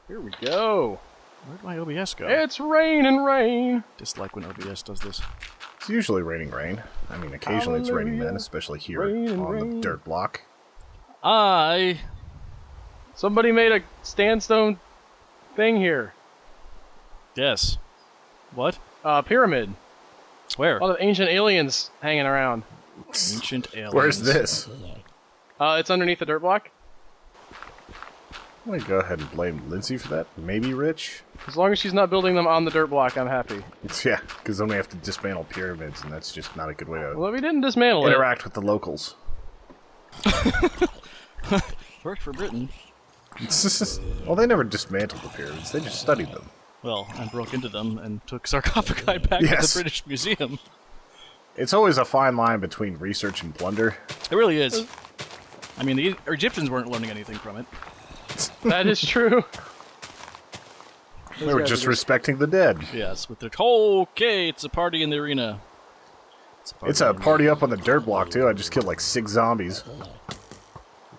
Here we go. Where'd my OBS go? It's rain. Dislike when OBS does this. It's usually raining rain. I mean, occasionally it's raining men, especially here on the dirt block. Somebody made a sandstone thing here. Yes. What? Pyramid. Where? A lot of ancient aliens hanging around. Ancient aliens. Where's this? It's underneath the dirt block. I'm gonna go ahead and blame Lindsay for that. Maybe Rich? As long as she's not building them on the dirt block, I'm happy. Yeah, because then we have to dismantle pyramids, and that's just not a good way to Well, we didn't dismantle interact with the locals. Worked for Britain. Well, they never dismantled the pyramids, they just studied them. Well, and broke into them and took sarcophagi back to the British Museum. It's always a fine line between research and plunder. It really is. I mean, the Egyptians weren't learning anything from it. That is true. They were just respecting the dead. Yes, with their okay, it's a party in the arena. It's a party up on the dirt block too. I just killed like 6 zombies.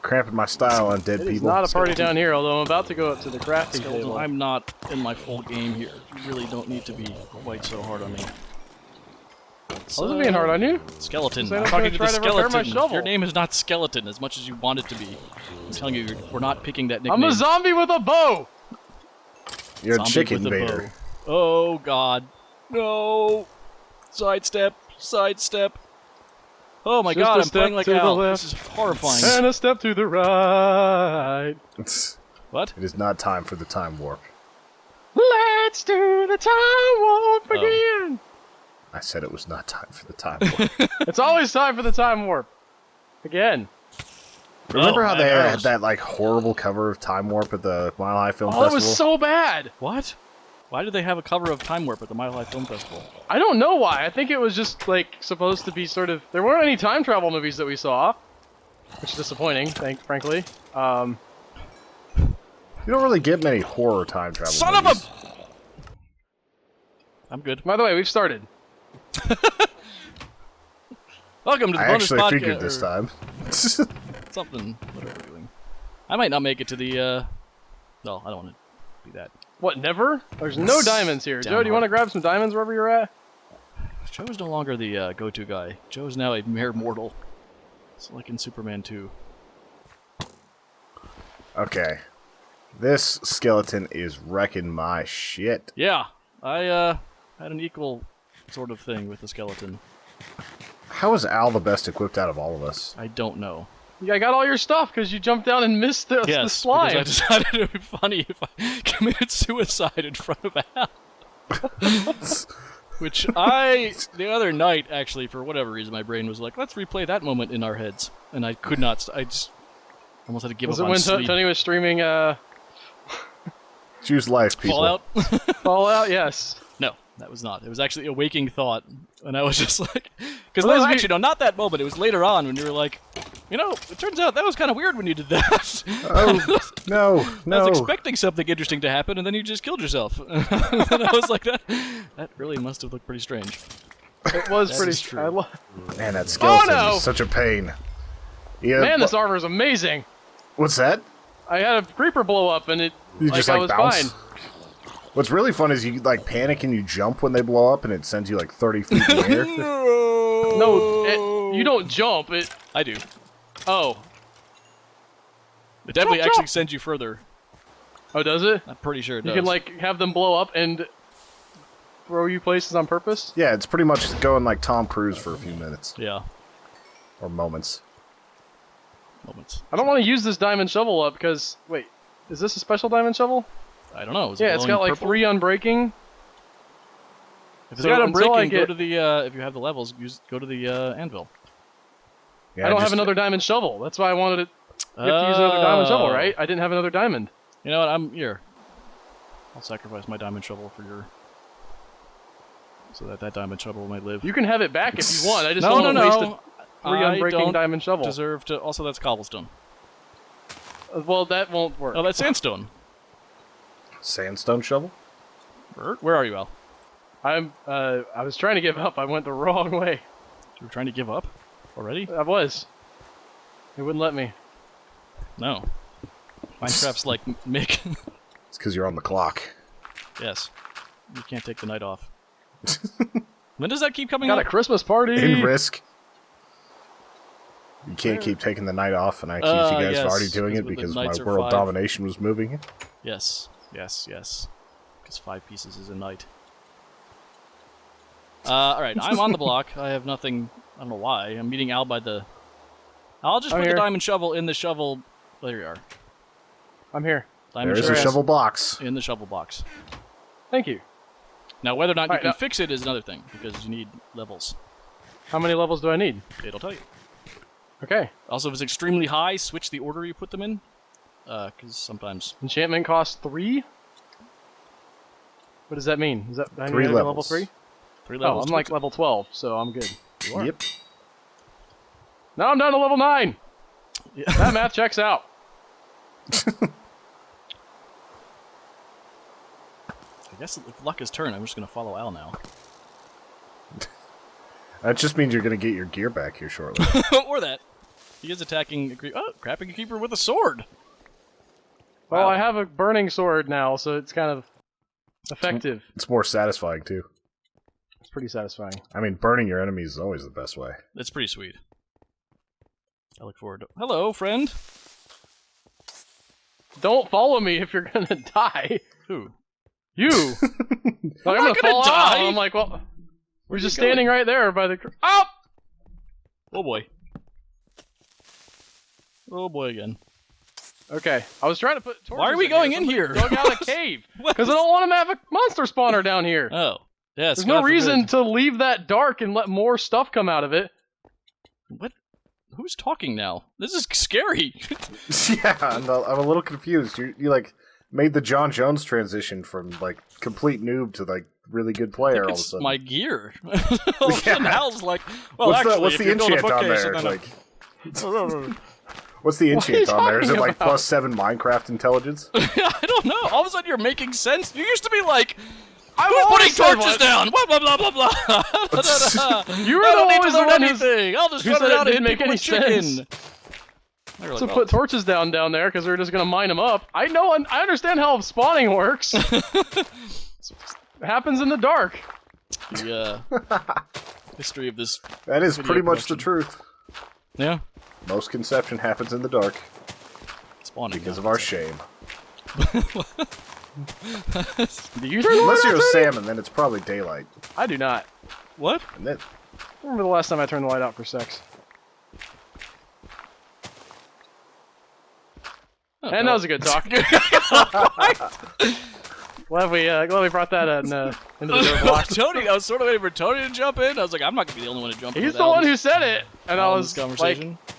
Cramping my style on dead It's people. not a party down here, although I'm about to go up to the crafting table. I'm not in my full game here. You really don't need to be quite so hard on me. I wasn't being hard on you. Skeleton. I'm I'm talking to the try to repair my skeleton. shovel. Your name is not Skeleton as much as you want it to be. I'm telling you, we're not picking that nickname. I'm a zombie with a bow! You're a Zombie chicken with a vader. bow. Oh god. No! Sidestep. Sidestep. Oh my Just god, a I'm playing step like to the Al. left. This is horrifying. And a step to the right. What? It is not time for the time warp. Let's do the time warp again! I said it was not time for the time warp. It's always time for the time warp. Again. Remember how Oh, they man, had that like horrible cover of Time Warp at the Mile High Film Oh, Festival? it was so bad! What? Why did they have a cover of Time Warp at the Mile High Film Festival? I don't know why. I think it was just, like, supposed to be sort of... There weren't any time travel movies that we saw. Which is disappointing, frankly. You don't really get many horror time travel Son movies. of a... I'm good. By the way, we've started. Welcome to the I bonus actually podcast. figured this time. Something, whatever we're doing. I might not make it to the, No, I don't want to do that. What, never? There's no diamonds here. Damn Joe, do you hard. want to grab some diamonds wherever you're at? Joe's no longer the go-to guy. Joe's now a mere mortal. It's like in Superman 2. Okay. This skeleton is wrecking my shit. Yeah, I had an equal sort of thing with the skeleton. How is Al the best equipped out of all of us? I don't know. Yeah, I got all your stuff because you jumped down and missed the Yes, slime. because I decided it would be funny if I committed suicide in front of Al. Which the other night, actually, for whatever reason, my brain was like, let's replay that moment in our heads. And I could not, I just almost had to give Was up it on when sleep. Tony was streaming Choose life, people. Fallout? Fallout? Yes. No, that was not. It was actually a waking thought. And I was just like, because actually, no, not that moment. It was later on when you were like, you know, it turns out that was kind of weird when you did that. Oh, no, I no. was expecting something interesting to happen, and then you just killed yourself. And I was like, that really must have looked pretty strange. It was That pretty is true. Man, that skeleton no! is such a pain. Yeah, Man, this armor is amazing. What's that? I had a creeper blow up and it You like just I like was bounce? fine. What's really fun is you like panic and you jump when they blow up and it sends you like 30 feet in the air. No, you don't jump. I do. Oh. It definitely Jump, actually jump. sends you further. Oh, does it? I'm pretty sure it You does. can like have them blow up and throw you places on purpose. Yeah, it's pretty much going like Tom Cruise for a few minutes. Yeah. Or moments. Moments. I don't want to use this diamond shovel up because wait, is this a special diamond shovel? I don't know. Is it Yeah, it's got glowing like purple? 3 unbreaking. If it's So got until I unbreaking, go get- to the, if you have the levels, go to the, anvil. Yeah, I don't have just- another diamond shovel. That's why I wanted it. You have to use another diamond shovel, Oh. right? I didn't have another diamond. You know what, I'm here. I'll sacrifice my diamond shovel for your... So that diamond shovel might live. You can have it back if you want. I just no, don't no, want to waste no. a 3 I unbreaking don't diamond shovel. deserve to... Also, that's cobblestone. Well, that won't work. Oh, that's sandstone. Sandstone shovel? Where are you, Al? I was trying to give up. I went the wrong way. You were trying to give up? Already? I was. It wouldn't let me. No. Minecraft's like Mick. It's because you're on the clock. Yes. You can't take the night off. When does that keep coming Got up? a Christmas party. In Risk. You can't keep taking the night off, and I accuse you guys of already doing it because my world domination was moving. Yes. Because 5 pieces is a night. Alright, I'm on the block. I have nothing... I don't know why. I'm meeting Al by the... I'll just put the diamond shovel in the shovel... There you are. I'm here. There's a shovel box. In the shovel box. Thank you. Now, whether or not you can fix it is another thing, because you need levels. How many levels do I need? It'll tell you. Okay. Also, if it's extremely high, switch the order you put them in. Because sometimes... Enchantment costs 3? What does that mean? Is that 3 levels. Level 3? 3 levels. Oh, I'm like level 12, so I'm good. You are. Yep. Now I'm down to level 9! Yeah. That math checks out. I guess if luck is turn, I'm just going to follow Al now. That just means you're going to get your gear back here shortly. Or that. He is attacking... Crapping a creeper with a sword! Well, Wow. I have a burning sword now, so it's kind of effective. It's more satisfying, too. It's pretty satisfying. I mean, burning your enemies is always the best way. That's pretty sweet. I look forward to... Hello, friend! Don't follow me if you're gonna die. Who? You! I'm not gonna fall die! out. I'm like, well... We're just going? standing right there by the... Oh! Oh boy. Oh boy again. Okay, I was trying to put torches. Why are we going in here? Dug out a cave What? because I don't want him to have a monster spawner down here. Oh. Yes, There's God no reason forbid. to leave that dark and let more stuff come out of it. What? Who's talking now? This is scary. Yeah, I'm a little confused. You like made the John Jones transition from like complete noob to like really good player all of a It's sudden. my gear. All of a sudden, Hal's like, well, what's actually, the, what's if the you go to enchant on bookcase there? and then Like, what's the What are you enchant on there? Is it talking like about? +7 Minecraft intelligence? I don't know. All of a sudden, you're making sense. You used to be like, I've who's always putting said torches what- down? Blah, blah, blah, blah, blah. You were I don't need always to the learn one who's- anything. I'll just who run said it around and didn't hit make people any with chicken. sense. They were So like, put torches down there because we're just gonna mine them up. I know, and I understand how spawning works. It happens in the dark. the history of this. That is Video pretty much the production. truth. Yeah. Most conception happens in the dark Spawning. because of our shame. Do you turn the Unless light you're a out, Tony? salmon, then it's probably daylight. I do not. What? And then, I remember the last time I turned the light out for sex. Oh, And that was a good talk. glad we brought that into the dirt block. Tony, I was sort of waiting for Tony to jump in. I was like, I'm not gonna be the only one to jump in. He's with the Alan one who said it, and I on was this conversation. like,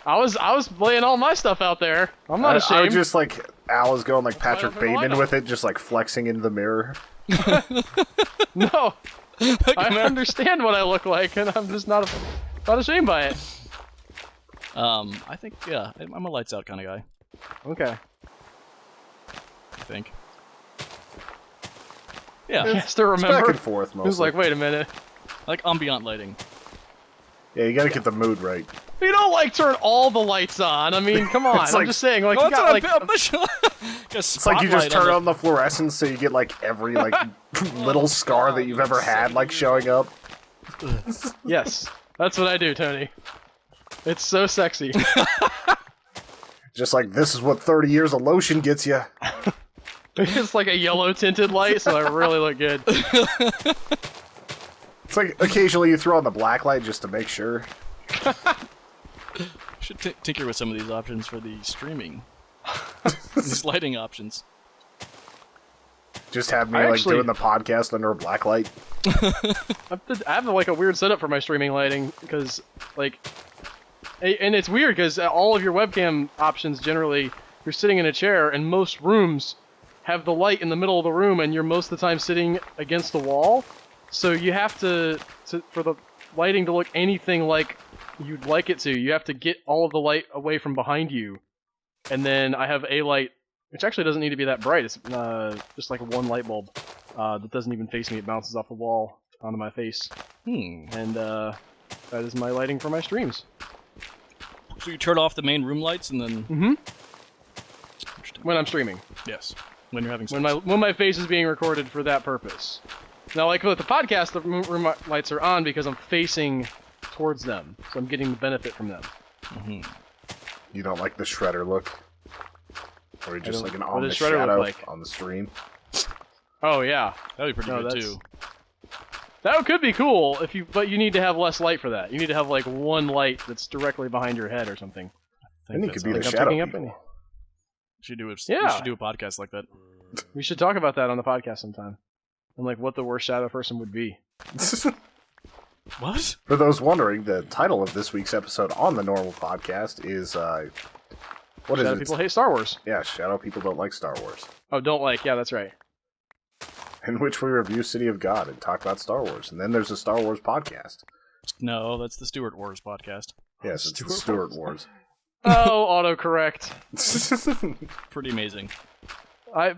I was laying all my stuff out there. I'm not I ashamed. was just like, Al is going like Patrick Why don't I Bateman know? with it, just like flexing into the mirror. No, Like, I understand what I look like, and I'm just not ashamed by it. I think, yeah, I'm a lights out kind of guy. Okay. I think. Yeah, He has to It's back remember. and forth mostly. Who's like, wait a minute. like ambient lighting. Yeah, you gotta get the mood right. You don't like turn all the lights on. I mean, come on. It's I'm like- just saying, like, Well, you got like. It's like you just turn on the fluorescence so you get like every like little scar that you've ever had like showing up. Yes, that's what I do, Tony. It's so sexy. Just like this is what 30 years of lotion gets you. It's like a yellow tinted light, so I really look good. It's like occasionally you throw on the black light just to make sure. Should tinker with some of these options for the streaming. These lighting options. Just have me I like actually- doing the podcast under a black light. I have like a weird setup for my streaming lighting because, like, and it's weird because all of your webcam options generally you're sitting in a chair, and most rooms have the light in the middle of the room, and you're most of the time sitting against the wall. So you have to for the lighting to look anything like you'd like it to, you have to get all of the light away from behind you. And then I have a light, which actually doesn't need to be that bright. It's just like one light bulb that doesn't even face me. It bounces off the wall onto my face. And that is my lighting for my streams. So you turn off the main room lights and then... Mm-hmm. When I'm streaming. Yes. When you're having sex. when my face is being recorded for that purpose. Now, like with the podcast, the room lights are on because I'm facing towards them, so I'm getting the benefit from them. Mm-hmm. You don't like the Shredder look? Or you're just like an what does ominous Shredder look shadow like? on the stream? Oh yeah, That'd be pretty good too. that could be cool but you need to have less light for that. You need to have like one light that's directly behind your head or something. Then you could be the I'm shadow picking up people. any- We should do a podcast like that. We should talk about that on the podcast sometime, and like what the worst shadow person would be. What? For those wondering, the title of this week's episode on the normal podcast is what is Shadow it? people hate Star Wars. Yeah, Shadow People Don't Like Star Wars. Oh, don't like. Yeah, that's right. In which we review City of God and talk about Star Wars. And then there's a Star Wars podcast. No, that's the Stewart Wars podcast. Yes, it's the Stewart Wars. Oh, autocorrect. Pretty amazing. I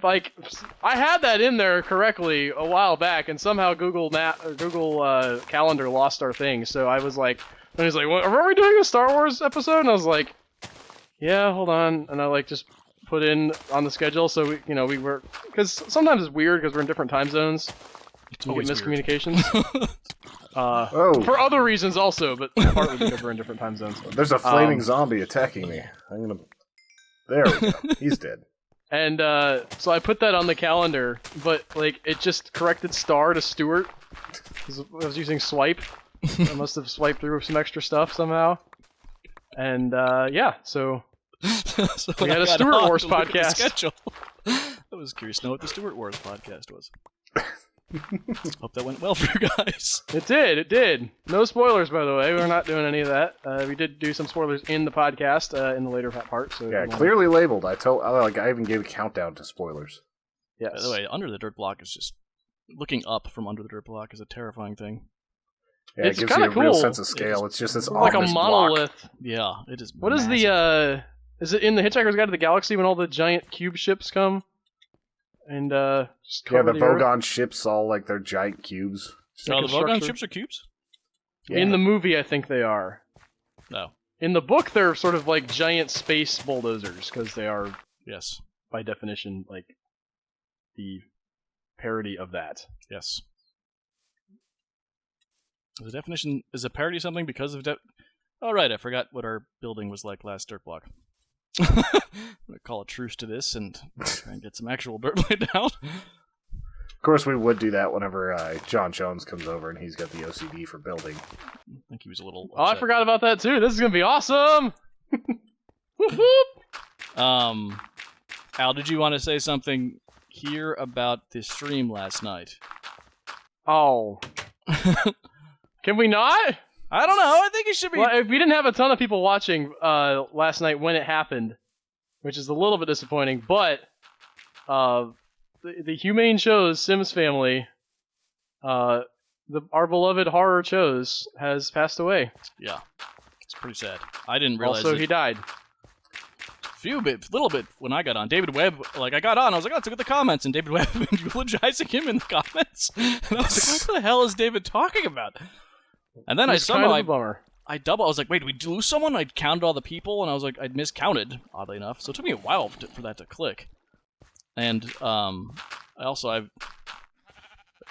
had that in there correctly a while back, and somehow Google Calendar lost our thing. So I was like, and he's like, "What, are we doing a Star Wars episode?" And I was like, "Yeah, hold on." And I like just put in on the schedule, so we were, because sometimes it's weird because we're in different time zones. It's We get always weird. miscommunications. Oh, For other reasons also, but partly because we're in different time zones. there's a flaming zombie attacking me. I'm gonna. There we go. He's dead. And so I put that on the calendar, but like it just corrected star to Stewart. 'Cause I was using swipe. I must have swiped through some extra stuff somehow. And yeah, so So We when had I a got Stewart on Wars to look at the podcast. schedule, I was curious to know what the Stewart Wars podcast was. Hope that went well for you guys. it did. No spoilers, by the way. We're not doing any of that. We did do some spoilers in the podcast in the later part. So Yeah, clearly labeled. I even gave a countdown to spoilers. Yes. By the way, Under the Dirt Block is just looking up from Under the Dirt Block is a terrifying thing. Yeah, It's it gives you a kinda real cool. sense of scale. It's just this like a ominous block. monolith. Yeah, it is. What is massive. the is it in the Hitchhiker's Guide to the Galaxy when all the giant cube ships come and just Yeah, cover the the Earth? Vogon ships, all like they're giant cubes. Oh, the Vogon structure. ships are cubes? In the movie, I think they are. No. In the book, they're sort of like giant space bulldozers because they are, Yes. by definition, like the parody of that. Yes. The definition is a parody something because of oh right, I forgot what our building was like last dirt block. I'm gonna call a truce to this and try and get some actual dirt laid down. Of course, we would do that whenever John Jones comes over and he's got the OCD for building. I think he was a little. Oh, I upset. forgot about that too. This is gonna be awesome. Whoop, whoop. Al, did you want to say something here about the stream last night? Oh, can we not? I don't know. I think it should be. Well, we didn't have a ton of people watching last night when it happened, which is a little bit disappointing. But the Humane Chose Sims Family, our beloved horror Chose, has passed away. Yeah, it's pretty sad. I didn't realize. Also, he died. Little bit when I got on. David Webb, like I got on, I was like, let's look at the comments, and David Webb eulogizing him in the comments. And I was like, what the hell is David talking about? And then It's kind of a bummer. I was like, wait, did we lose someone? I counted all the people, and I was like, I'd miscounted, oddly enough. So it took me a while for that to click. And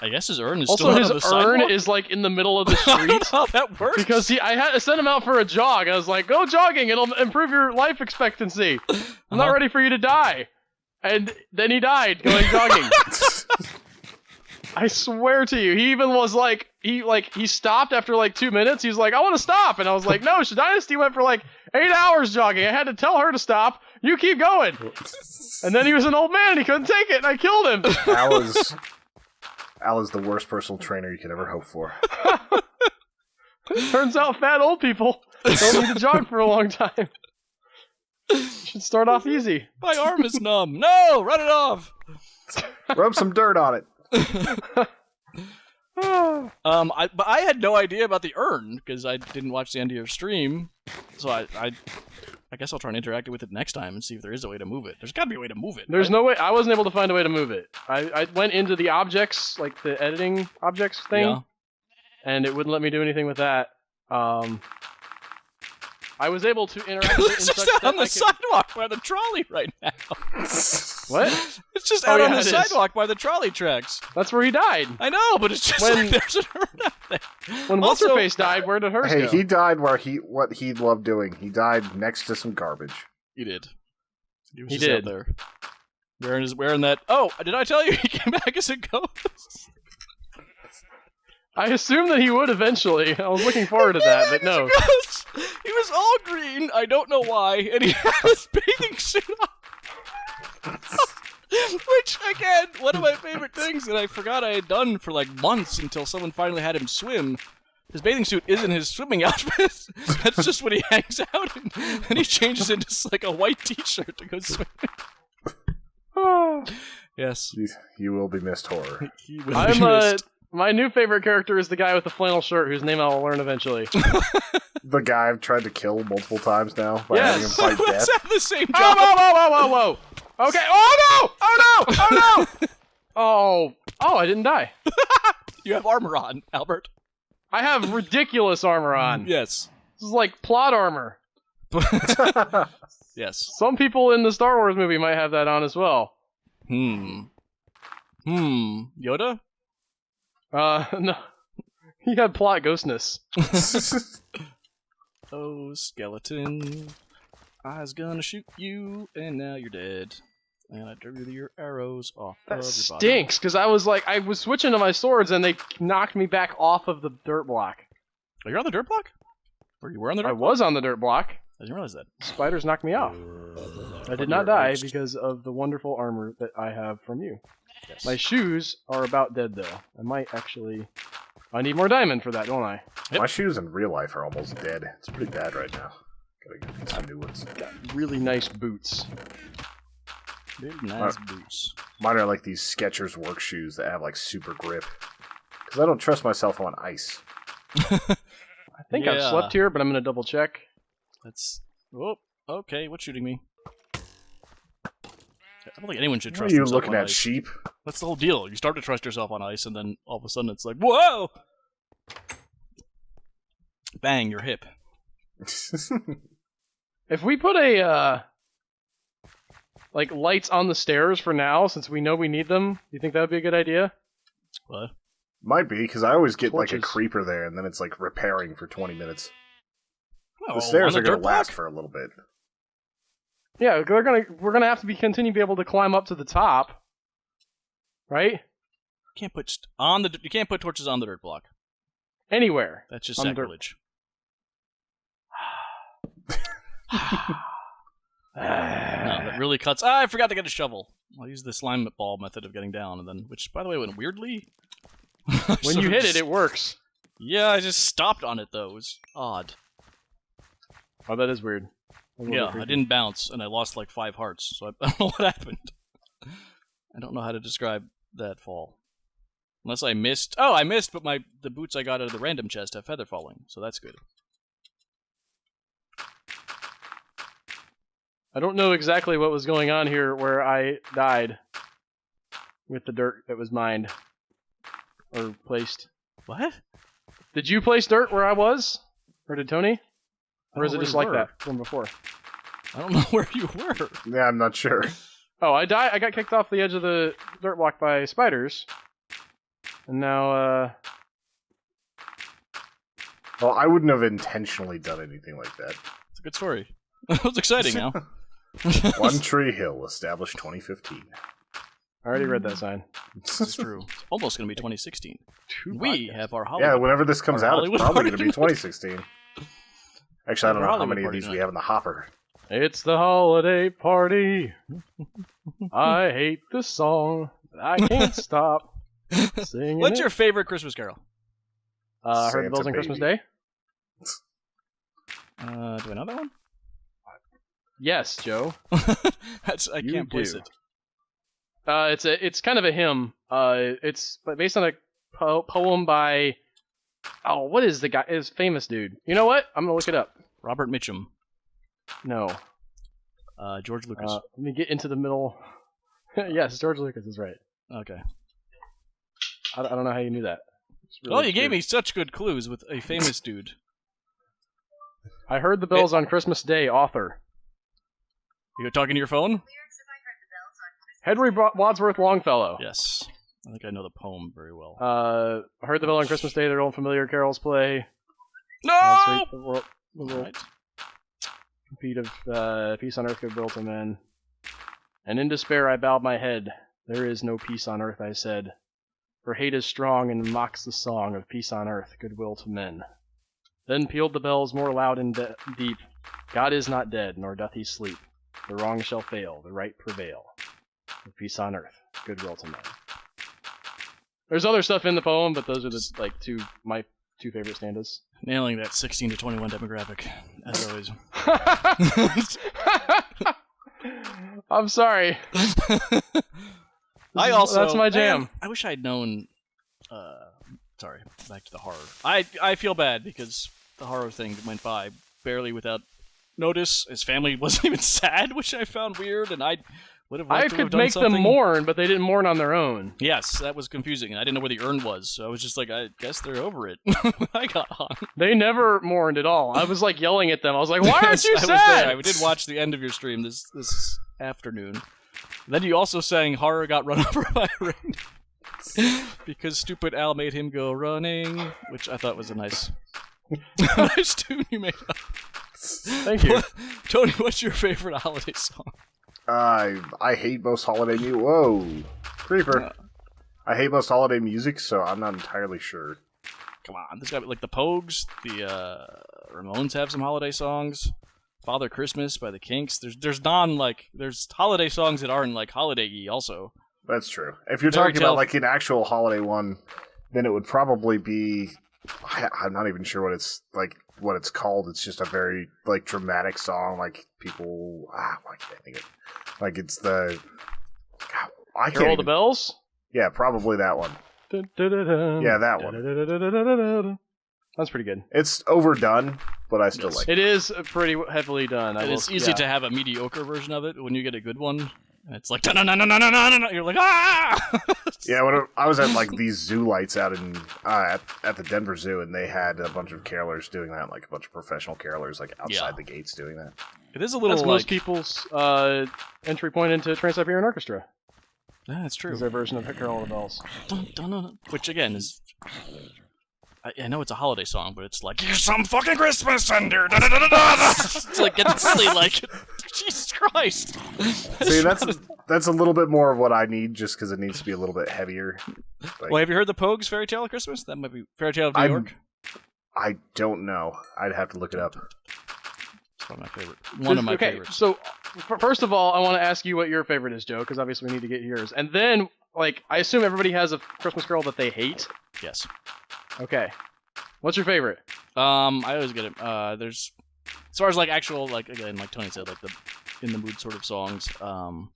I guess his urn is Also, still his on the urn sidewalk? is like in the middle of the I don't know street. how that works. Because I had to send him out for a jog. I was like, go jogging, it'll improve your life expectancy. I'm not ready for you to die. And then he died going jogging. I swear to you, he even was like, he stopped after like 2 minutes. He's like, I want to stop. And I was like, no, Dynasty went for like 8 hours jogging. I had to tell her to stop. You keep going. And then he was an old man and he couldn't take it and I killed him. Al is the worst personal trainer you could ever hope for. Turns out fat old people don't need to jog for a long time. Should start off easy. My arm is numb. No, run it off. Rub some dirt on it. But I had no idea about the urn because I didn't watch the end of your stream, so I guess I'll try and interact with it next time and see if there is a way to move it. There's got to be a way to move it. There's right? no way. I wasn't able to find a way to move it. I went into the objects, like the editing objects thing, Yeah. and it wouldn't let me do anything with that. I was able to interact with it in It's such just out that on the I could... sidewalk by the trolley right now. What? It's just Oh, out on yeah, the it is. sidewalk by the trolley tracks. That's where he died. I know, but it's just When- like there's an urn out there. When Also- What's-Her-Face died, where did hers Hey, go? he died where what he loved doing. He died next to some garbage. He did. He was He just did. out there. Wearing that. Oh, did I tell you he came back as a ghost? I assumed that he would eventually. I was looking forward to that, but no. Ghost. He was all green. I don't know why, and he had his bathing suit on. Which, again, one of my favorite things that I forgot I had done for like months until someone finally had him swim. His bathing suit isn't his swimming outfit. That's just what he hangs out in. And he changes into just like a white t-shirt to go swimming. Yes. You will be missed, horror. He will be I'm missed. my new favorite character is the guy with the flannel shirt, whose name I'll learn eventually. The guy I've tried to kill multiple times now by having him Yes. fight Let's death. have the same Whoa, job. whoa, whoa, whoa, whoa, whoa! Okay. Oh no! Oh no! Oh no! Oh, I didn't die. You have armor on, Albert. I have ridiculous armor on. Yes. This is like plot armor. Yes. Some people in the Star Wars movie might have that on as well. Yoda? No. He had plot ghostness. Oh, skeleton. I was gonna shoot you, and now you're dead. And I drew your arrows off That of your body. stinks, because I was switching to my swords and they knocked me back off of the dirt block. Oh, you're on the dirt block? Or you were on the dirt I block? was on the dirt block. I didn't realize that. Spiders knocked me off. I did not die because of the wonderful armor that I have from you. Yes. My shoes are about dead, though. I might actually... I need more diamond for that, don't I? Yep. My shoes in real life are almost dead. It's pretty bad right now. Gotta get some new ones. Really nice boots. Very nice boots. Mine are like these Skechers work shoes that have like super grip. Because I don't trust myself on ice. I think I've Yeah. slept here, but I'm gonna double check. That's... Oh, okay, what's shooting me? I don't think anyone should What trust are you themselves looking on at, ice. sheep? That's the whole deal. You start to trust yourself on ice, and then all of a sudden it's like, whoa! Bang, your hip. If we put a, like, lights on the stairs for now, since we know we need them, do you think that would be a good idea? What? Might be, because I always get like a Torches. creeper there, and then it's like repairing for 20 minutes. Oh, The stairs on are the going dirt to last block? for a little bit. Yeah, we're gonna have to continue to be able to climb up to the top, right? You can't put torches on the dirt block. Anywhere. That's just On the dirt- sacrilege. No, that really cuts. I forgot to get a shovel. I'll use the slime ball method of getting down, and then, which, by the way, went weirdly. When you hit it, it works. Yeah, I just stopped on it though. It was odd. Oh, that is weird. That's a little Yeah, bit I creepy. didn't bounce, and I lost like 5 hearts. So I don't know what happened. I don't know how to describe that fall. Unless I missed. Oh, I missed, but the boots I got out of the random chest have feather falling, so that's good. I don't know exactly what was going on here where I died with the dirt that was mined or placed. What? Did you place dirt where I was, or did Tony, or is it where just you like were. that from before? I don't know where you were. Yeah, I'm not sure. Oh, I died. I got kicked off the edge of the dirt block by spiders, and now Well, I wouldn't have intentionally done anything like that. It's a good story. It's exciting now. One Tree Hill, established 2015. I already read that sign. This is true. It's almost going to be 2016. Two We podcasts. have our Yeah, Hollywood. whenever this comes Our out, it's Hollywood probably party going to be tonight. 2016. Actually, I don't Our know how Hollywood many of party these we tonight. have in the hopper. It's the holiday party. I hate this song, but I can't stop singing What's it. your favorite Christmas carol? Heard the Santa Bells on Christmas Baby. Day? Do I know that one? Yes, Joe. I You can't place do. it. It's kind of a hymn. It's based on a poem by what is the guy? Is famous dude. You know what? I'm gonna look it up. Robert Mitchum. No. George Lucas. Let me get into the middle. Yes, George Lucas is right. Okay. I don't know how you knew that. It's really Well, you gave cute. me such good clues with a famous dude. I heard the bells on Christmas Day. Author You talking to your phone? Henry Wadsworth Longfellow. Yes. I think I know the poem very well. I heard the bell on Christmas Day. Their old familiar carols play. No! All sweet, the world Right. beat of peace on earth, goodwill to men. And in despair I bowed my head. There is no peace on earth, I said. For hate is strong and mocks the song of peace on earth, goodwill to men. Then pealed the bells more loud and deep. God is not dead, nor doth he sleep. The wrong shall fail, the right prevail. Of peace on earth, goodwill to men. There's other stuff in the poem, but those are the my two favorite stanzas. Nailing that 16 to 21 demographic, as always. I'm sorry. That's my jam. Man, I wish I'd known. Sorry, back to the horror. I feel bad because the horror thing went by barely without notice. His family wasn't even sad, which I found weird, and I would have liked to have could done make something. them mourn, but they didn't mourn on their own. Yes, that was confusing, and I didn't know where the urn was, so I was just like, I guess they're over it. I got on. They never mourned at all. I was like yelling at them. I was like, "Why aren't you I sad?" was there. I did watch the end of your stream this afternoon. Then you also sang "Horror Got Run Over by Rain" because stupid Al made him go running, which I thought was a nice tune you made up. Thank you. Tony, what's your favorite holiday song? I hate most holiday music. Whoa, creeper! I hate most holiday music, so I'm not entirely sure. Come on, this guy like the Pogues, the Ramones have some holiday songs. Father Christmas by the Kinks. There's holiday songs that aren't like holiday-y also. That's true. If you're Fairy talking Tale- about like an actual holiday one, then it would probably be. I'm not even sure what it's called. It's just a very like dramatic song. Like people. Why can't I think of it? Like it's the. God, I can't. Carol of even- the Bells. Yeah, probably that one. Yeah, that one. That's pretty good. It's overdone, but I still Yes. like it. It is pretty heavily done. And it's easy to have a mediocre version of it when you get a good one. And it's like, no, you're like, ah! Yeah, when I was at like these zoo lights out in at the Denver Zoo, and they had a bunch of carolers doing that, like a bunch of professional carolers, like outside Yeah. the gates doing that. It is a little That's like... most people's entry point into Trans-Siberian Orchestra. Yeah, that's true. Is their version of Carol of the Bells. Which, again, is... I know it's a holiday song, but it's like, here's some fucking Christmas under... It's like, it's silly, like... Jesus Christ! See, that's a little bit more of what I need, just because it needs to be a little bit heavier. Like, Well, have you heard the Pogues Fairy Tale of Christmas? That might be Fairy Tale of New I'm- York. I don't know. I'd have to look it up. It's one of my favorite. One of my Okay, favorites. so first of all, I want to ask you what your favorite is, Joe, because obviously we need to get yours. And then, like, I assume everybody has a Christmas Carol that they hate. Yes. Okay. What's your favorite? I always get it. There's, as far as like actual, like again, like Tony said, like the in the mood sort of songs. Well,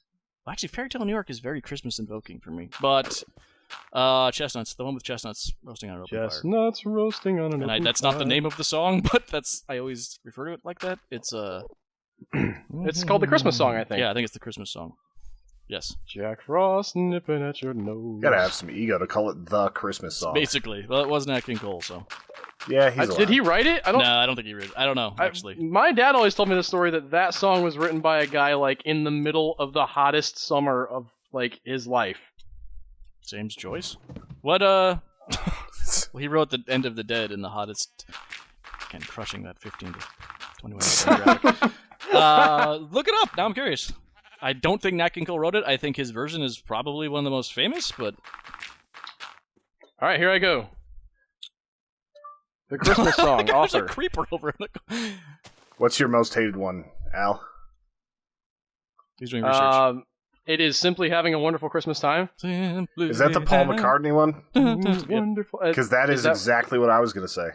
actually, Fairy Tale of New York is very Christmas invoking for me. But Chestnuts, the one with chestnuts roasting on an open fire. Chestnuts roasting on an And open that's not the fire. name of the song, but that's I always refer to it like that. It's It's called the Christmas song, I think. Yeah, I think it's the Christmas song. Yes, Jack Frost nipping at your nose. Gotta have some ego to call it the Christmas song. basically. Well, it wasn't Nat King Cole, so Yeah, he's Did he write it? no, I don't think he read. I don't know actually. My dad always told me the story that song was written by a guy like in the middle of the hottest summer of like his life. James Joyce? What, well, he wrote The End of the Dead in the hottest... Again, crushing that 15 to 21 demographic. Look it up. Now I'm curious. I don't think Nat King Cole wrote it. I think his version is probably one of the most famous, but... All right, here I go. The Christmas song, There's a author. creeper over it. What's your most hated one, Al? He's doing research. It is Simply Having a Wonderful Christmas Time. Is that the Paul McCartney one? Wonderful. Because that is exactly what I was gonna say.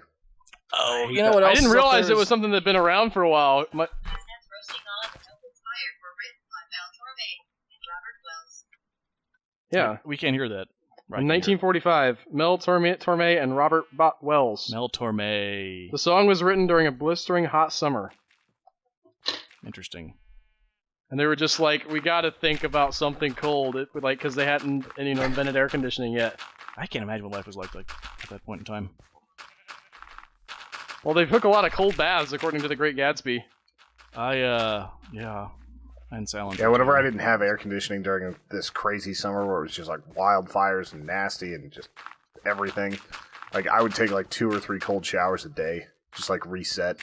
Oh, you know what I else didn't is up realize there it was is- something that'd been around for a while. Chestnuts roasting on an open fire were written by Mel Torme and Robert Wells. Yeah. We can't hear that. Right In here. 1945, Mel Torme and Robert Wells. Mel Torme. The song was written during a blistering hot summer. Interesting. And they were just like, we got to think about something cold, because they hadn't, invented air conditioning yet. I can't imagine what life was like at that point in time. Well, they took a lot of cold baths, according to The Great Gatsby. Yeah. And Silent. Yeah, whenever I didn't have air conditioning during this crazy summer where it was just like wildfires and nasty and just everything, like I would take like 2 or 3 cold showers a day, just like reset.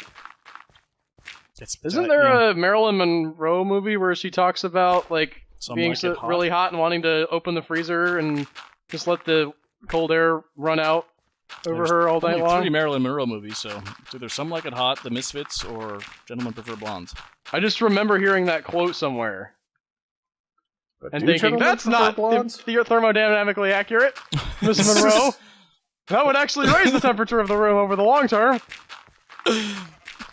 Isn't there a Marilyn Monroe movie where she talks about like being like it hot? really hot and wanting to open the freezer and just let the cold air run out over There's her all night only long? 3 Marilyn Monroe movies, so it's either Some Like It Hot, The Misfits, or Gentlemen Prefer Blondes. I just remember hearing that quote somewhere But and do thinking, gentlemen that's prefer not blondes? thermodynamically accurate, Miss Monroe. That would actually raise the temperature of the room over the long term.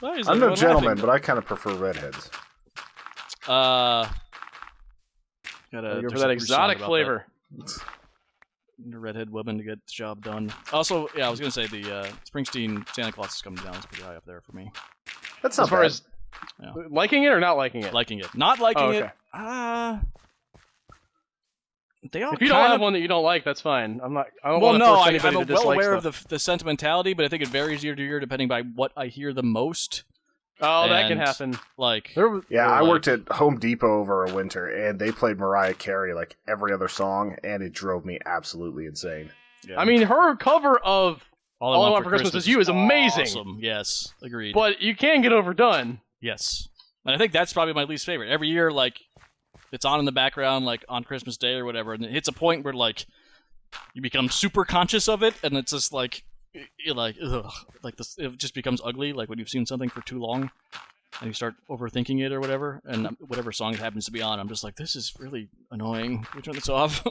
Why is I'm no everyone gentleman, laughing? but I kind of prefer redheads. Gotta Go there's for a that Bruce exotic song about flavor. that. The redhead woman to get the job done. Also, yeah, I was gonna say the Springsteen Santa Claus is coming down. It's pretty high up there for me. That's not As far bad. as Yeah. liking it or not liking it? Liking it, not liking Oh, it. okay. They all If you don't kind have of. one that you don't like, that's fine. I don't Well, want to no, force I'm anybody to well dislike aware stuff. of the sentimentality, but I think it varies year to year depending by what I hear the most. Oh, that can and- happen. Like, There was, Yeah, Or I like- worked at Home Depot over a winter, and they played Mariah Carey like every other song, and it drove me absolutely insane. yeah. I mean, her cover of All I Want for Christmas Is You is amazing. Awesome. Yes, agreed. but you can get overdone. Yes, and I think that's probably my least favorite. Every year, like, it's on in the background, like on Christmas Day or whatever, and it hits a point where like you become super conscious of it, and it's just like you're like, ugh, like this. It just becomes ugly, like when you've seen something for too long, and you start overthinking it or whatever. And whatever song it happens to be on, I'm just like, this is really annoying. Can we turn this off?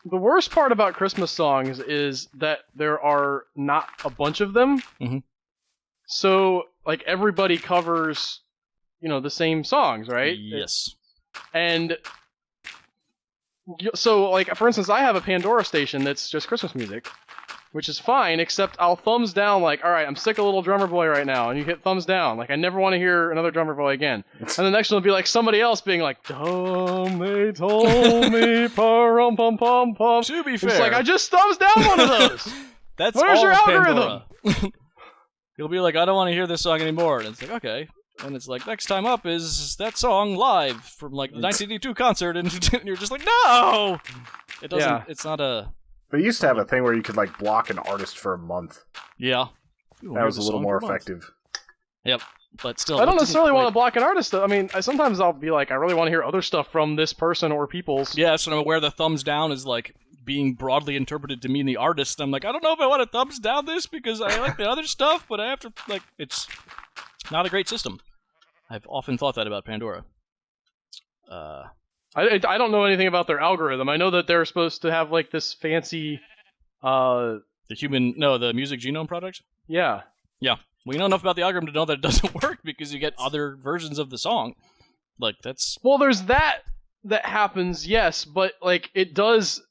The worst part about Christmas songs is that there are not a bunch of them. Mhm. So, like, everybody covers, the same songs, right? Yes. And so, like, for instance, I have a Pandora station that's just Christmas music, which is fine, except I'll thumbs down, like, all right, I'm sick of Little Drummer Boy right now, and you hit thumbs down. Like, I never want to hear another Drummer Boy again. And the next one will be, like, somebody else being like, Dum, they told me, pum pum pum pum. To be It's fair, like, I just thumbs down one of those. that's Where's all your of algorithm? Pandora. You'll be like, I don't want to hear this song anymore, and it's like, okay. And it's like, next time up is that song live from like the 1982 concert, and you're just like, no! It doesn't, Yeah. it's not a, They used to have a thing where you could like block an artist for a month. yeah. That was a little more effective. Yep, but still. I don't it didn't necessarily want to quite- block an artist, though. I mean, sometimes I'll be like, I really want to hear other stuff from this person or people's. Yeah, so I'm aware the thumbs down is like being broadly interpreted to mean the artist. I'm like, I don't know if I want to thumbs down this because I like the other stuff, but I have to, like, it's not a great system. I've often thought that about Pandora. I don't know anything about their algorithm. I know that they're supposed to have, like, this fancy, The Music Genome Project? yeah. We know enough about the algorithm to know that it doesn't work because you get other versions of the song. Like, that's... Well, there's that happens, yes, but, like, it does...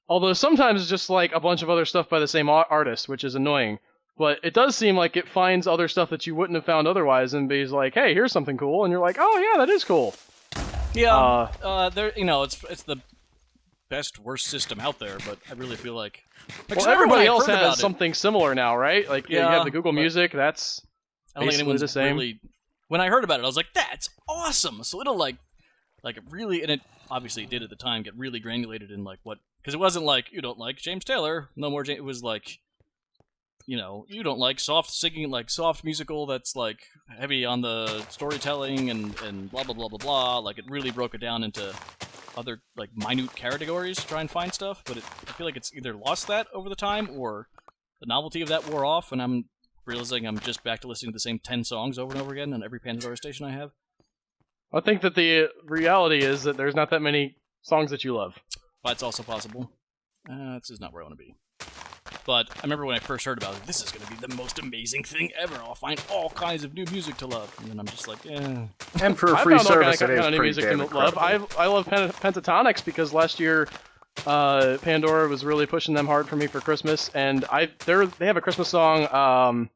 Although sometimes it's just, like, a bunch of other stuff by the same artist, which is annoying. But it does seem like it finds other stuff that you wouldn't have found otherwise and is like, hey, here's something cool. And you're like, oh, yeah, that is cool. Yeah, there. It's the best, worst system out there, but I really feel like... Well, everybody else has something. something similar now, right? Like, you Yeah, have the Google but- Music, that's... I don't think basically anyone's the same. really. When I heard about it, I was like, "That's awesome!" So it'll like it really, and it obviously did at the time get really granulated in like what, because it wasn't like you don't like James Taylor, no more. It was like, you don't like soft singing, like soft musical that's like heavy on the storytelling and blah blah blah blah blah. Like it really broke it down into other like minute categories to try and find stuff. But I feel like it's either lost that over the time or the novelty of that wore off, and I'm realizing I'm just back to listening to the same 10 songs over and over again on every Pandora station I have. I think that the reality is that there's not that many songs that you love. But it's also possible. This is not where I want to be. But I remember when I first heard about it, this is going to be the most amazing thing ever. I'll find all kinds of new music to love. And then I'm just like, eh. And for a I free found all service, kind it of is new pretty music damn to love. incredible. I love Pentatonics because last year Pandora was really pushing them hard for me for Christmas, and they have a Christmas song.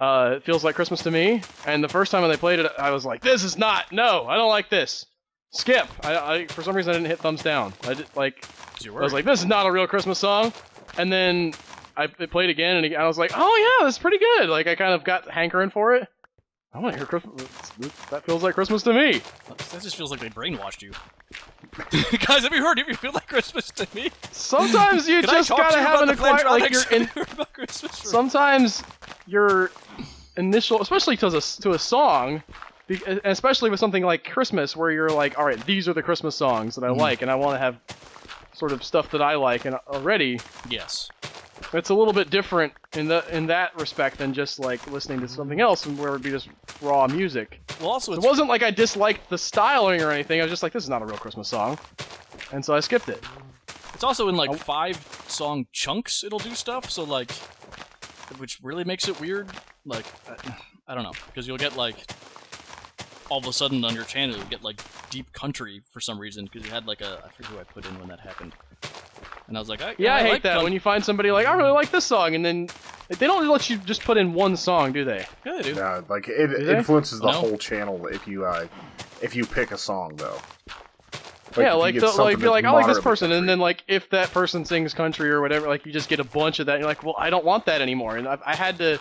It feels like Christmas to me, and the first time when they played it, I was like, "This is not. No, I don't like this. Skip." I for some reason I didn't hit thumbs down. I was like, "This is not a real Christmas song." And then it played again and again. I was like, oh yeah, that's pretty good. Like I kind of got hankering for it. I want to hear Christmas. That feels like Christmas to me. That just feels like they brainwashed you. Guys, have you heard? If you feel like Christmas to me, Sometimes you can just I talk gotta to you have about an the acquired, like Plantronics? your Have you heard about Christmas? sometimes your initial, especially to a song, especially with something like Christmas, where you're like, all right, these are the Christmas songs that I like, and I want to have sort of stuff that I like and already. Yes. It's a little bit different in that respect than just like listening to something else and where it would be just raw music. Well, also, It wasn't like I disliked the styling or anything. I was just like, this is not a real Christmas song, and so I skipped it. it's also in like 5-song chunks. It'll do stuff. So like, which really makes it weird. Like, I don't know, because you'll get like, all of a sudden on your channel you'll get like deep country for some reason because you had like I forget who I put in when that happened. And I was like, I hate like that when you find somebody like, I really like this song, and then they don't let you just put in one song, do they? Yeah, they do. Yeah, like it Do they? influences the No. whole channel if you pick a song though. Yeah, if you like get like something you're like, that's I like this moderately person, and country. then like if that person sings country or whatever, like you just get a bunch of that, and you're like, well, I don't want that anymore, and I had to.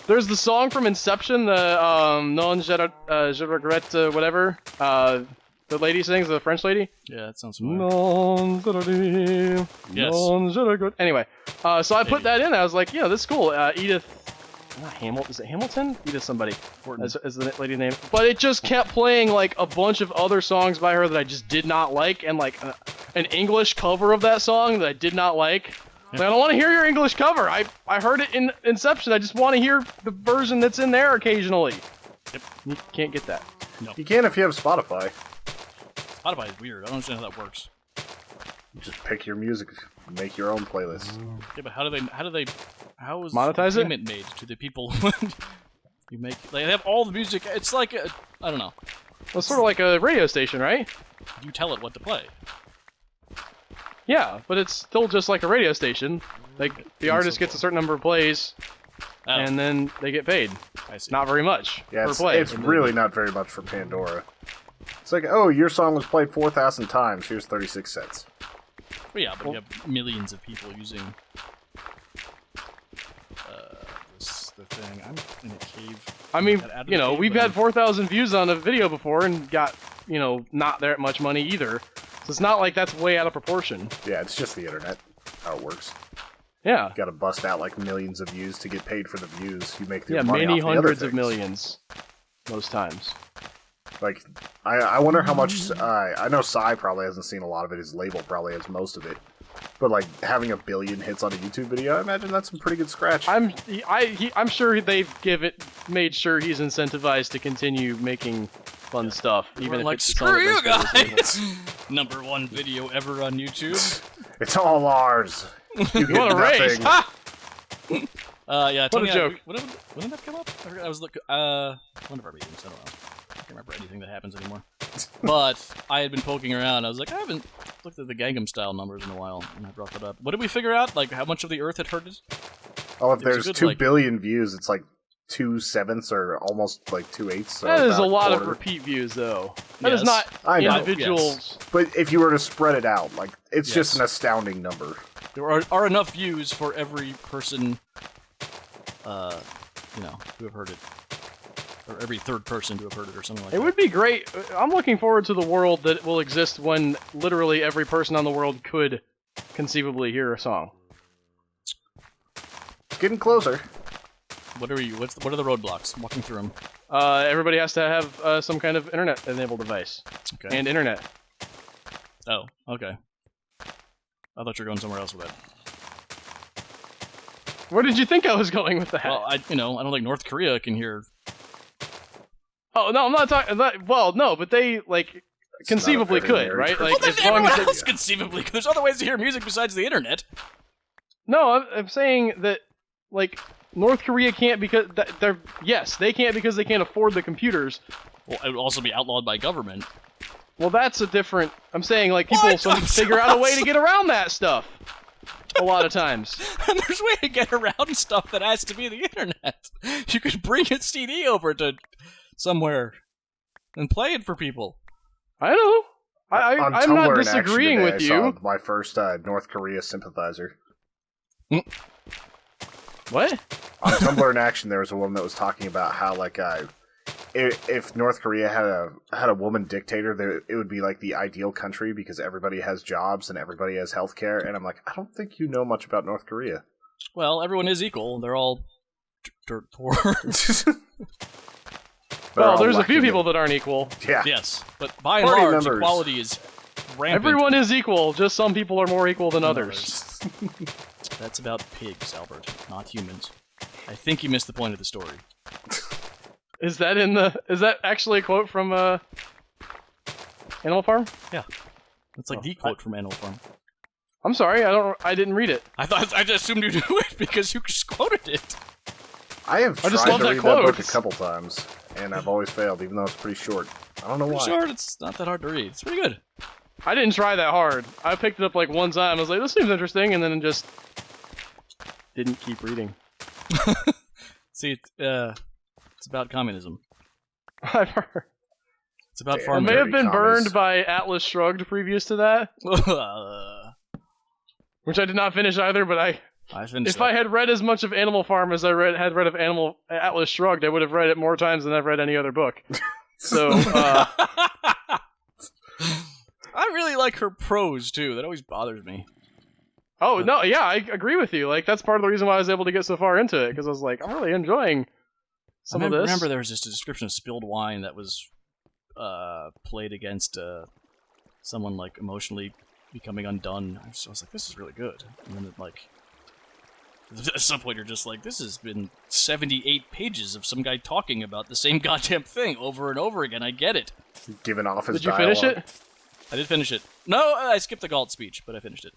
There's the song from Inception, the Non Je regrette whatever. The lady sings, the French lady. Yeah, that sounds familiar. Non je regrette, Yes. non je regrette. Anyway, so I put Maybe. that in. I was like, yeah, this is cool. Edith, not Hamilton. Is it Hamilton? Edith somebody. Horton. As the lady's name. But it just kept playing like a bunch of other songs by her that I just did not like, and like an English cover of that song that I did not like. Like, I don't want to hear your English cover. I heard it in Inception. I just want to hear the version that's in there occasionally. Yep. You can't get that. You can if you have Spotify. Spotify is weird. I don't understand how that works. You just pick your music, make your own playlist. Yeah, but how is Monetize it? payment made to the people when you make? They have all the music. It's like I don't know. Well, it's sort of like a radio station, right? You tell it what to play. Yeah, but it's still just like a radio station. Like the artist gets a certain number of plays, Oh, and then they get paid. I see. Not very much Yeah, per it's, play. it's really not very much for Pandora. It's like, oh, your song was played 4,000 times. Here's 36 cents. But yeah, but you have millions of people using the thing. I'm in a cave. I mean, That ad you know, would be, we've but- had 4,000 views on a video before and got, you know, not that much money either. So it's not like that's way out of proportion. Yeah, it's just the internet. How it works. Yeah. You gotta bust out like millions of views to get paid for the views. You make your Yeah, money many off the other hundreds of things. millions. Most times. Like, I wonder how much. I know Psy probably hasn't seen a lot of it. His label probably has most of it. But like having 1 billion hits on a YouTube video, I imagine that's some pretty good scratch. I'm sure they've made sure he's incentivized to continue making fun stuff, even if like, it's some of screw you it goes to his label. guys! Number 1 video ever on YouTube. It's all ours. You get What a race! nothing. Ha! Yeah, What a joke. When did that come up? I forgot. I was looking. One of our meetings. I don't know. I can't remember anything that happens anymore. But I had been poking around. I was like, I haven't looked at the Gangnam Style numbers in a while, and I brought that up. What did we figure out? Like, how much of the Earth had heard it? Oh, if It was a there's good, 2 like- billion views, it's like 2/7 or almost like 2/8. So That is about a lot of quarter. repeat views, though. That is Yes. not I know, individuals. But if you were to spread it out, like it's just Yes. an astounding number. There are enough views for every person, to have heard it, or every third person to have heard it, or something like It that. would be great. I'm looking forward to the world that will exist when literally every person on the world could conceivably hear a song. It's getting closer. What are you? What are the roadblocks? Walking through them. Everybody has to have some kind of internet-enabled device Okay. and internet. Oh, okay. I thought you were going somewhere else with that. Where did you think I was going with that? Well, I don't think North Korea can hear. Oh no, I'm not talking. Well, no, but they like It's conceivably not a very could, merry right? Christmas. Like Well, as then long as everyone they, else conceivably. There's other ways to hear music besides the internet. no, I'm saying that like North Korea can't because they're they can't because they can't afford the computers. Well, it would also be outlawed by government. Well, that's a different. I'm saying like people What? figure out a way to get around that stuff. A lot of times. And there's a way to get around stuff that has to be the internet. You could bring a CD over to somewhere and play it for people. I know. On I'm Tumblr not in action disagreeing today, with I saw you. my first North Korea sympathizer. What? On Tumblr in Action, there was a woman that was talking about how, like, if North Korea had a woman dictator, it would be like the ideal country because everybody has jobs and everybody has healthcare. And I'm like, I don't think you know much about North Korea. Well, everyone is equal. They're all dirt poor. Well, there's a few people that aren't equal. Yeah. Yes, but by and Party large, members. equality is rampant. Everyone is equal, just some people are more equal than others. That's about pigs, Albert, not humans. I think you missed the point of the story. Is that actually a quote from Animal Farm? It's like the quote from Animal Farm. I'm sorry, I didn't read it. I just assumed you knew it because you just quoted it. I have I just tried love to that read quote. that book a couple times, and I've always failed, even though it's pretty short. I don't know Pretty why. short. It's not that hard to read. It's pretty good. I didn't try that hard. I picked it up like one time. I was like, this seems interesting, and then just didn't keep reading. See, it's about communism. I've heard. It's about Damn. I farm. may have Dirty been commies. burned by Atlas Shrugged previous to that, which I did not finish either, but I finished. if I had read as much of Animal Farm as I had read of Atlas Shrugged, I would have read it more times than I've read any other book. So, I really like her prose too. That always bothers me. oh no, yeah, I agree with you. Like that's part of the reason why I was able to get so far into it, because I was like, I'm really enjoying some of this. Remember, there was just a description of spilled wine that was played against someone like emotionally becoming undone. I was like, this is really good. And then like, at some point, you're just like, this has been 78 pages of some guy talking about the same goddamn thing over and over again. I get it. Giving off his Did you finish dialogue. it? I did finish it. No, I skipped the Galt speech, but I finished it.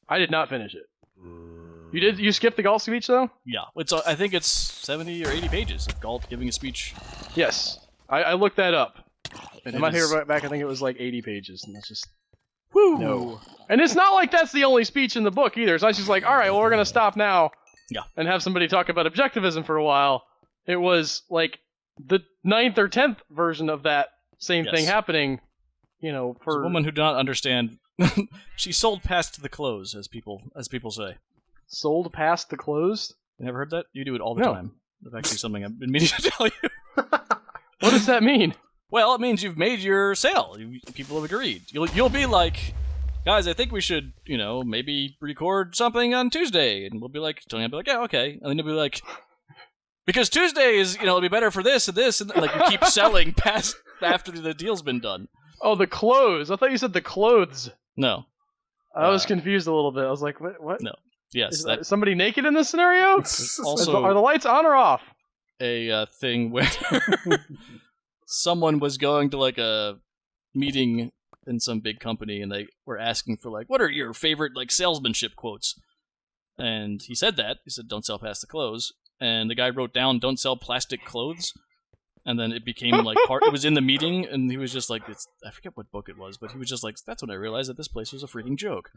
I did not finish it. You did? You skipped the Galt speech though? Yeah, I think it's 70 or 80 pages of Galt giving a speech. Yes, I looked that up. And In it my is- paperback, I think it was like 80 pages, and that's just Woo! no. And it's not like that's the only speech in the book either. It's not just like, all right, well, we're gonna stop now, Yeah. and have somebody talk about objectivism for a while. It was like the 9th or 10th version of that same thing Yes. happening. You know, It's for a woman who did not understand. She sold past the close, as people say. sold past the closed. You never heard that? You do it all the No. time. That's actually something I've been meaning to tell you. What does that mean? Well, it means you've made your sale. People have agreed. You'll be like, guys, I think we should, maybe record something on Tuesday, and we'll be like, Tony will be like, yeah, okay, and then you'll be like, because Tuesday is, it'll be better for this and this, and like you keep selling past after the deal's been done. Oh, the clothes. I thought you said the clothes. No. I was confused a little bit. I was like, what? No. Yes, Is that's somebody naked in this scenario? also Are the lights on or off? a thing where someone was going to like a meeting in some big company, and they were asking for like, what are your favorite like salesmanship quotes? And he said that. He said, don't sell past the clothes. And the guy wrote down, don't sell plastic clothes. And then it became like it was in the meeting, and he was just like, I forget what book it was, but he was just like, that's when I realized that this place was a freaking joke.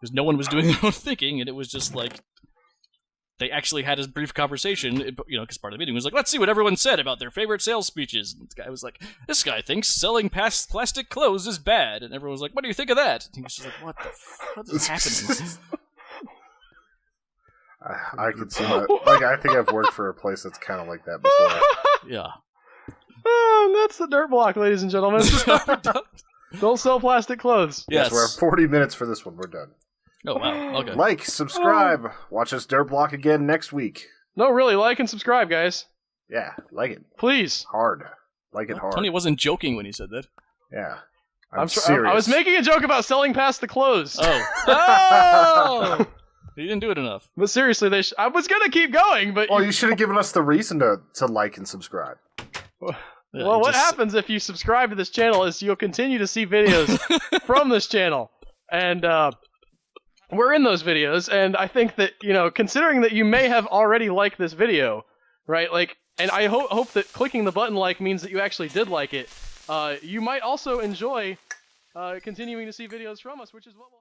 Because no one was doing their own thinking, and it was just like, they actually had a brief conversation, because part of the meeting was like, let's see what everyone said about their favorite sales speeches. And the guy was like, this guy thinks selling past plastic clothes is bad. And everyone was like, what do you think of that? And he was just like, what is happening? I could see that. Like, I think I've worked for a place that's kind of like that before. Yeah. Oh, that's the dirt block, ladies and gentlemen. Don't sell plastic clothes. Yes. We're at 40 minutes for this one. We're done. Oh, wow. Okay. Like, subscribe. Watch us dirt block again next week. No, really, like and subscribe, guys. Yeah, like it Please. hard. Like it hard. Tony wasn't joking when he said that. Yeah, I'm serious. I was making a joke about selling past the clothes. Oh. Oh! He didn't do it enough. But seriously, I was gonna keep going, but Well, you should have given us the reason to like and subscribe. Yeah, well, he what just- happens if you subscribe to this channel is you'll continue to see videos from this channel, and we're in those videos. And I think that considering that you may have already liked this video, right? Like, and I hope that clicking the button like means that you actually did like it. You might also enjoy continuing to see videos from us, which is what we'll.